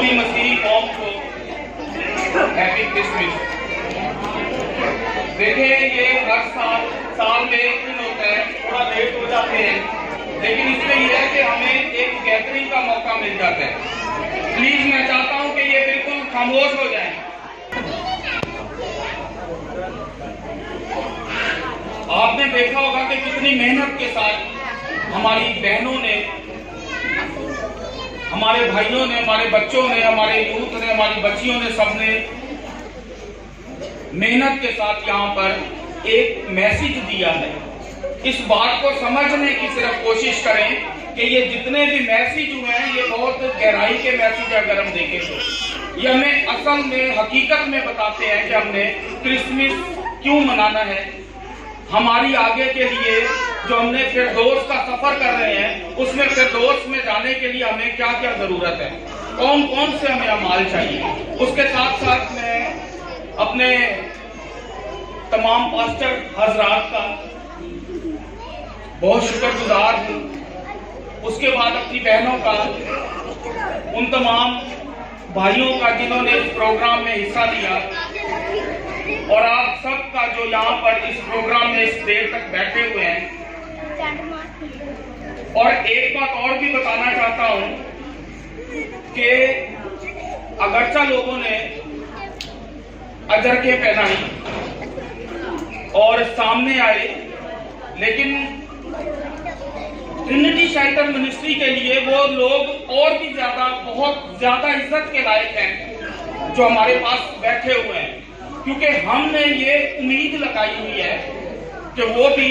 पूरी मसीही कौम को हैप्पी क्रिसमस। देखिए, ये हर साल में एक दिन होता है, थोड़ा लेट हो जाते हैं, लेकिन इसमें यह है कि हमें एक गैदरिंग का मौका मिल जाता है। प्लीज मैं चाहता हूं कि ये बिल्कुल खामोश हो जाए। आपने देखा होगा कि कितनी मेहनत के साथ हमारी बहनों ने, हमारे भाइयों ने, हमारे बच्चों ने, हमारे यूथ ने, हमारी बच्चियों ने, सबने मेहनत के साथ यहाँ पर एक मैसेज दिया है। इस बात को समझने की सिर्फ कोशिश करें कि ये जितने भी मैसेज हुए हैं ये बहुत गहराई के मैसेज अगर हम देखें तो ये हमें असल में हकीकत में बताते हैं कि हमने क्रिसमस क्यों मनाना है। हमारी आगे के लिए जो हमने फिरदौस का सफर कर रहे हैं उसमें फिरदौस में जाने के लिए हमें क्या क्या जरूरत है, कौन कौन से हमें अमाल चाहिए। उसके साथ साथ मैं अपने तमाम पास्टर हजरात का बहुत शुक्रगुजार हूँ। उसके बाद अपनी बहनों का, उन तमाम भाइयों का जिन्होंने इस प्रोग्राम में हिस्सा लिया, और आप सबका जो यहाँ पर इस प्रोग्राम में इस देर तक बैठे हुए हैं। और एक बात और भी बताना चाहता हूँ कि अगरचा लोगों ने अजरखे पहनाई और सामने आए, लेकिन ट्रिनिटी शेल्टर मिनिस्ट्री के लिए वो लोग और भी ज्यादा, बहुत ज्यादा इज्जत के लायक हैं जो हमारे पास बैठे हुए हैं, क्योंकि हमने ये उम्मीद लगाई हुई है कि वो भी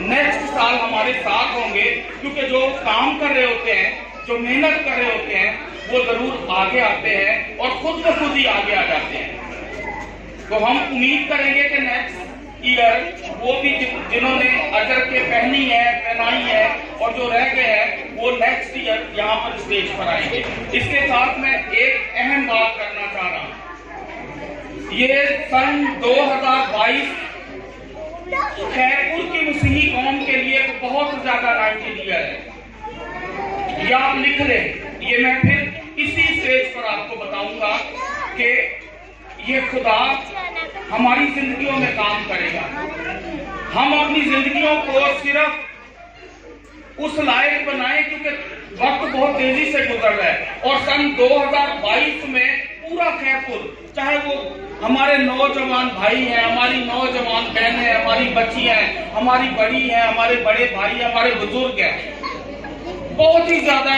नेक्स्ट साल हमारे साथ होंगे, क्योंकि जो काम कर रहे होते हैं, जो मेहनत कर रहे होते हैं, वो जरूर आगे आते हैं और खुद ब खुद ही आगे आ जाते हैं। तो हम उम्मीद करेंगे कि नेक्स्ट ईयर वो भी जिन्होंने अजर के पहनाई है और जो रह गए हैं वो नेक्स्ट ईयर यहाँ पर स्टेज पर आएंगे। इसके साथ मैं एक अहम बात करना चाह रहा हूँ। ये सन 2022 खैरपुर की मसीही कौम के लिए बहुत ज्यादा नाइट ईयर है। ये आप लिख ले, ये मैं फिर इसी स्टेज पर आपको बताऊंगा कि ये खुदा हमारी जिंदगियों में काम करेगा। हम अपनी जिंदगियों को सिर्फ उस लायक बनाएं, क्योंकि वक्त बहुत तेजी से गुजर रहा है और सन 2022 में पूरा खैरपुर, चाहे वो हमारे नौजवान भाई हैं, हमारी नौजवान बहनें हैं, हमारी बच्चियां हैं, हमारी बड़ी हैं, हमारे बड़े भाई हैं, हमारे बुजुर्ग हैं, बहुत ही ज्यादा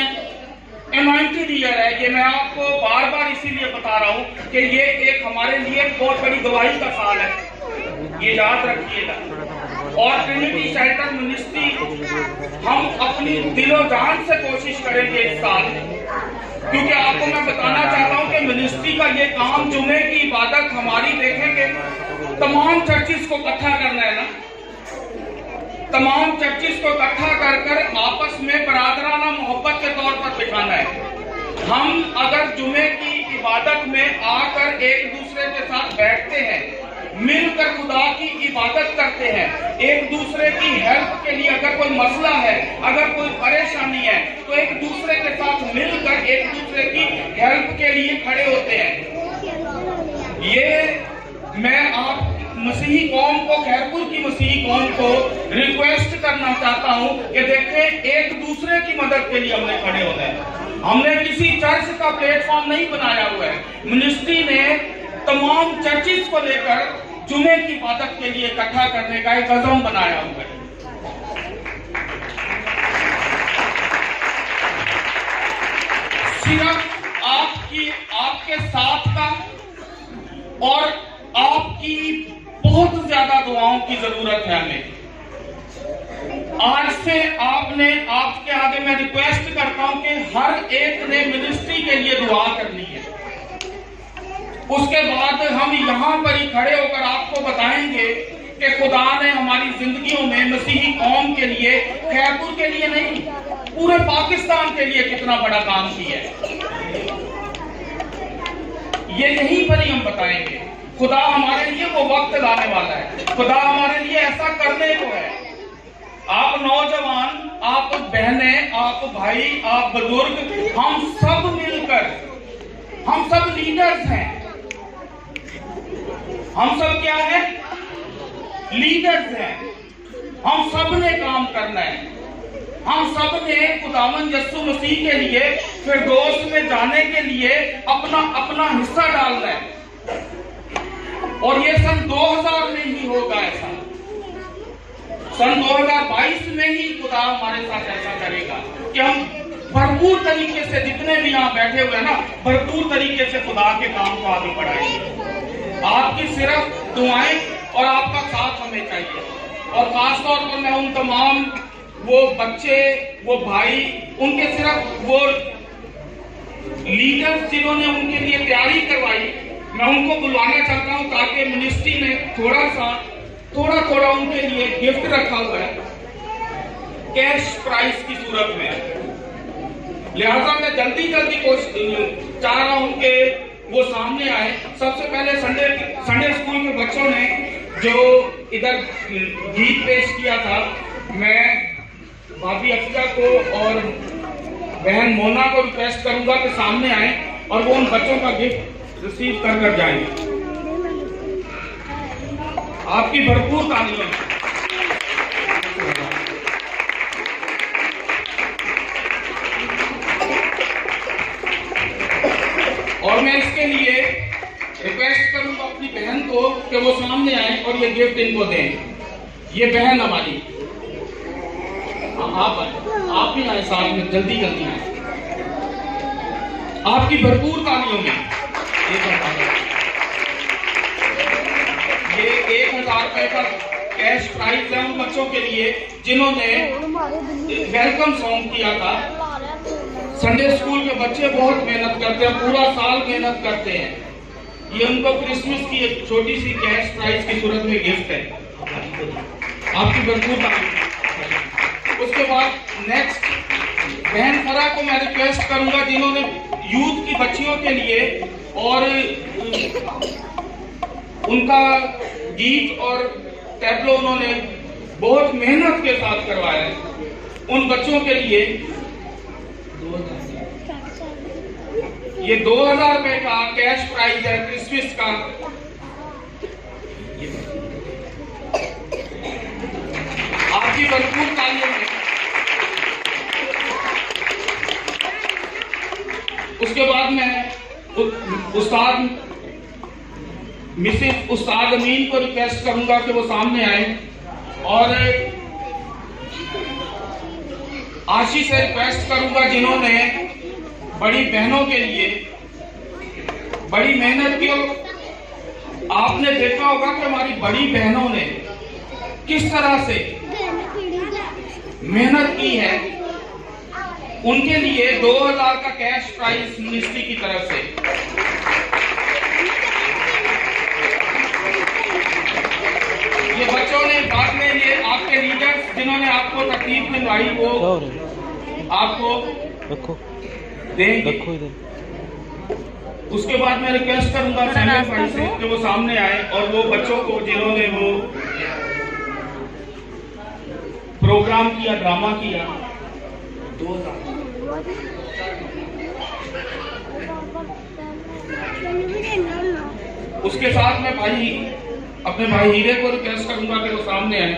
एनॉइंटेड ईयर है। ये मैं आपको बार बार इसीलिए बता रहा हूँ कि ये एक हमारे लिए बहुत बड़ी गवाही का साल है, ये याद रखिएगा। और ट्रिनिटी शेल्टर मिनिस्ट्री हम अपनी दिलो जान से कोशिश करेंगे इस साल, क्योंकि आपको मैं बताना चाहता हूं कि मिनिस्ट्री का ये काम, जुमे की इबादत हमारी, देखेंगे तमाम चर्चिस को इकट्ठा करना है ना, तमाम चर्चिस को इकट्ठा कर कर आपस में बरादराना मोहब्बत के तौर पर बिठाना है। हम अगर जुमे की इबादत में आकर एक दूसरे के साथ बैठते हैं, मिलकर खुदा की इबादत करते हैं, एक दूसरे की हेल्प के लिए, अगर कोई मसला है, अगर कोई परेशानी है, तो एक दूसरे के साथ मिलकर एक दूसरे की हेल्प के लिए खड़े होते हैं। ये मैं आप मसीही कौम को, खैरपुर की मसीही कौम को रिक्वेस्ट करना चाहता हूं कि देखें, एक दूसरे की मदद के लिए हमने खड़े होना है। हमने किसी चर्च का प्लेटफॉर्म नहीं बनाया हुआ है। मिनिस्ट्री ने तमाम चर्चिस को लेकर जुमे की इबादत के लिए इकट्ठा करने का एक अज़म बनाया हुआ है। सिर्फ आपके साथ का और आपकी बहुत ज्यादा दुआओं की जरूरत है हमें। आज से आपके आगे मैं रिक्वेस्ट करता हूं कि हर एक ने मिनिस्ट्री के लिए दुआ करनी है। उसके बाद हम यहाँ पर ही खड़े होकर आपको बताएंगे कि खुदा ने हमारी जिंदगियों में मसीही कौम के लिए, खैरपुर के लिए नहीं, पूरे पाकिस्तान के लिए कितना बड़ा काम किया है। ये यहीं पर ही हम बताएंगे। खुदा हमारे लिए वो वक्त लाने वाला है, खुदा हमारे लिए ऐसा करने को है। आप नौजवान, आप बहनें, आप भाई, आप बुजुर्ग, हम सब मिलकर लीडर्स हैं। हम सब क्या है? लीडर्स हैं। हम सब ने काम करना है। हम सब ने खुदावंद यीशु मसीह के लिए फिरदौस में जाने के लिए अपना अपना हिस्सा डालना है। और ये सन 2000 में ही होगा ऐसा। सन 2022 में ही खुदा हमारे साथ ऐसा करेगा कि हम भरपूर तरीके से, जितने भी यहाँ बैठे हुए हैं ना, भरपूर तरीके से खुदा के काम को आगे बढ़ाएंगे। आपकी सिर्फ दुआएं और आपका साथ हमें चाहिए। और खासतौर पर मैं उन तमाम वो बच्चे, वो भाई, उनके सिर्फ वो लीडर्स जिन्होंने उनके लिए तैयारी करवाई, मैं उनको बुलवाना चाहता हूं ताकि मिनिस्ट्री ने थोड़ा उनके लिए गिफ्ट रखा हुआ है कैश प्राइस की सूरत में। लिहाजा मैं जल्दी कोशिश चाह रहा हूं कि वो सामने आए। सबसे पहले संडे स्कूल के बच्चों ने जो इधर गीत पेश किया था, मैं भाभी अफजा को और बहन मोना को रिक्वेस्ट करूंगा कि सामने आए और वो उन बच्चों का गिफ्ट रिसीव कर जाएंगे। आपकी भरपूर तालियों। और मैं इसके लिए रिक्वेस्ट करूंगा अपनी बहन को कि वो सामने आए और ये गिफ्ट इनको दें। ये बहन हमारी, आप भी आए साथ में, जल्दी आए। आपकी भरपूर तालियों में ये 1000 रुपए का कैश प्राइज है उन बच्चों के लिए जिन्होंने वेलकम सॉन्ग किया था। संडे स्कूल के बच्चे बहुत मेहनत करते हैं, पूरा साल मेहनत करते हैं। ये उनको क्रिसमस की एक छोटी सी कैश प्राइज की सूरत में गिफ्ट है। आपकी भरपूर तारीफ। उसके बाद नेक्स्ट बहन फरा को मैं रिक्वेस्ट करूंगा जिन्होंने यूथ की बच्चियों के लिए और उनका गीत और टैबलो उन्होंने बहुत मेहनत के साथ करवाया है। उन बच्चों के लिए ये 2000 रुपए का कैश प्राइज है क्रिसमस का। आपकी भरपूर तालियों में। उसके बाद मैं उस्ताद मिसेस उस्ताद अमीन को रिक्वेस्ट करूंगा कि वो सामने आए और आशीष से रिक्वेस्ट करूंगा जिन्होंने बड़ी बहनों के लिए बड़ी मेहनत की। आपने देखा होगा कि हमारी बड़ी बहनों ने किस तरह से मेहनत की है। उनके लिए 2000 का कैश प्राइज मिनिस्ट्री की तरफ से। ये बच्चों ने बाद में ये आपके लीडर्स जिन्होंने आपको तकलीफ दिलवाई वो आपको देंगे। उसके बाद मैं रिक्वेस्ट करूंगा सैनिक भाई से कि वो सामने आए और वो बच्चों को जिन्होंने वो प्रोग्राम किया, ड्रामा किया, 2000। उसके साथ मैं अपने भाई हीरे को रिक्वेस्ट करूंगा कि वो सामने आए।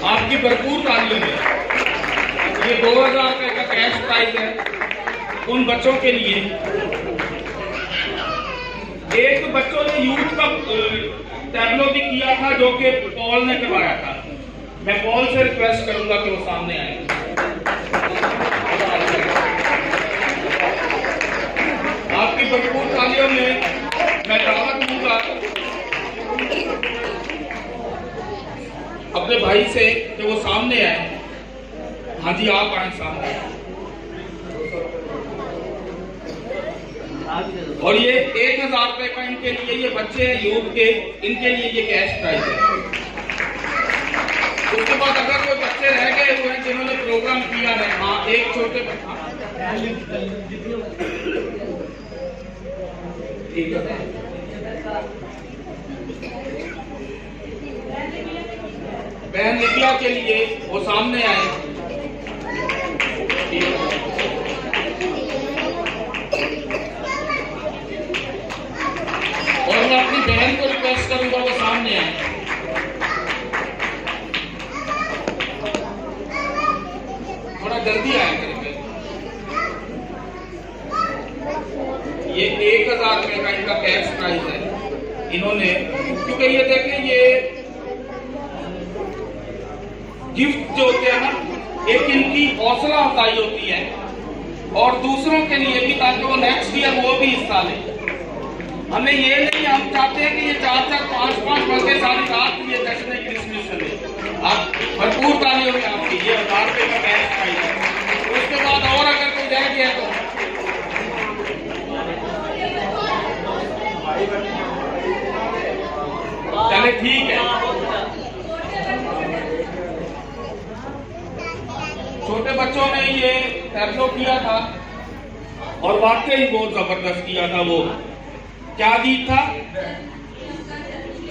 आपकी भरपूर तालियों में। ये 2000 रुपए का कैश प्राइज है उन बच्चों के लिए। एक बच्चों ने यूथ का टैबलो भी किया था जो कि पॉल ने करवाया था। मैं पॉल से रिक्वेस्ट करूंगा कि वो सामने आए। आपकी भरपूर तालियों में मैं दावत दूंगा अपने भाई से कि वो सामने आए। हाँ जी, आप आए सामने। और ये 1000 रुपए का इनके लिए, ये बच्चे हैं यूथ के, इनके लिए ये कैश प्राइज है। उसके बाद अगर कोई बच्चे रह गए हुए हैं जिन्होंने प्रोग्राम किया है, हाँ एक छोटे बहन निकिया के लिए वो सामने आए। थोड़ा जल्दी आया करेंगे। ये 1000 रुपये का इनका कैश प्राइस है इन्होंने, क्योंकि ये देखें ये गिफ्ट जो होते हैं ना, एक इनकी हौसला अफजाई होती है और दूसरों के लिए भी, ताकि वो नेक्स्ट ईयर वो भी हिस्सा लें। हमें ये नहीं, हम चाहते हैं कि ये 4-4, 5-5 बजे सारी रात ये जश्न क्रिसमस चले। आप भरपूर तालियों में आपकी ये 1000 रुपये का कैश प्राइस है। उसके बाद और अगर कोई रह गया तो चले, ठीक है। छोटे बच्चों ने ये टैब्लो किया था और वाकई बहुत जबरदस्त किया था। वो क्या गीत था?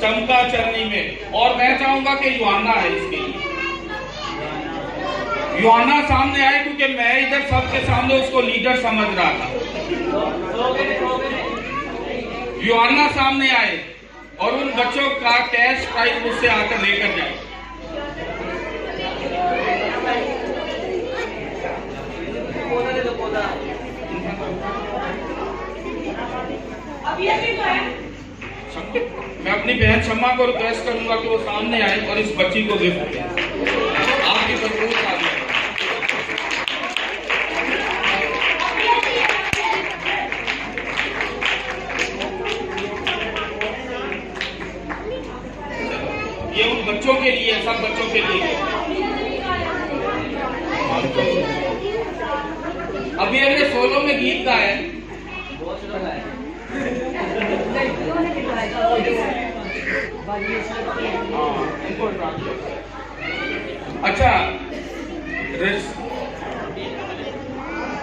चमका चरनी में। और मैं चाहूंगा कि यूहन्ना है इसके लिए, यूहन्ना सामने आए, क्योंकि मैं इधर सबके सामने उसको लीडर समझ रहा था। यूहन्ना सामने आए और उन बच्चों का कैश प्राइज मुझसे आकर लेकर जाए। मैं अपनी बहन शम्मा को रिक्वेस्ट करूंगा कि वो सामने आए और इस बच्ची को गिफ्ट दें। आपकी भरपूर तालियां। ये उन बच्चों के लिए, सब बच्चों के लिए। अभी हमने सोलो में गीत गाया है। अच्छा,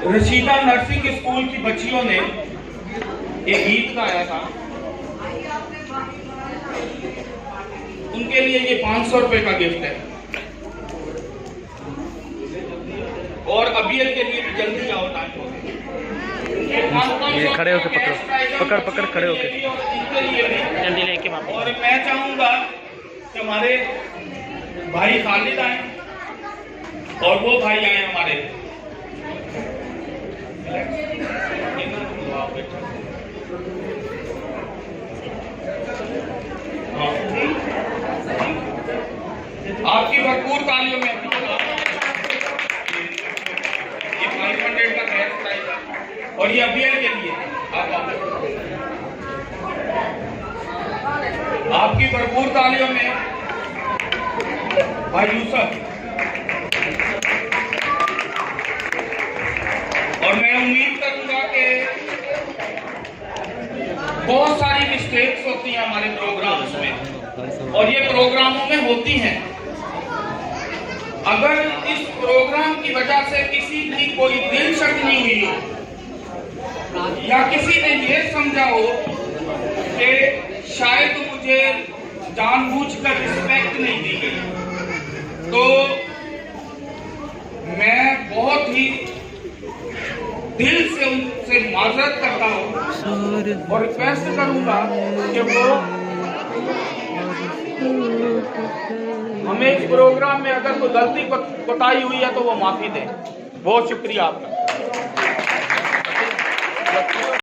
रशीदा नर्सिंग स्कूल की बच्चियों ने एक गीत गाया था, उनके लिए ये 500 रुपए का गिफ्ट है। और अबियल के लिए भी जल्दी आओ, टाइम हो गया। खड़े होके पकड़ पकड़ खड़े होके जल्दी लेके वापस। और मैं चाहूंगा कि हमारे भाई खालिद आए और वो भाई आए हमारे। आपकी भरपूर तालियों में। ये 500 का कैश प्राइस है और ये अबियल के लिए। आपकी भरपूर तालियों में भाई यूसुफ। और मैं उम्मीद करूंगा कि बहुत सारी मिस्टेक्स होती हैं हमारे प्रोग्राम्स में, और ये प्रोग्रामों में होती हैं। अगर इस प्रोग्राम की वजह से किसी की कोई दिल शक्नी हुई हो या किसी ने ये समझा हो कि शायद मुझे जानबूझकर रिस्पेक्ट नहीं दी गई, तो मैं बहुत ही दिल से उनसे माजरत करता हूँ और रिक्वेस्ट करूंगा कि वो हमें इस प्रोग्राम में अगर कोई गलती कोताही हुई है तो वो माफी दें। बहुत शुक्रिया आपका।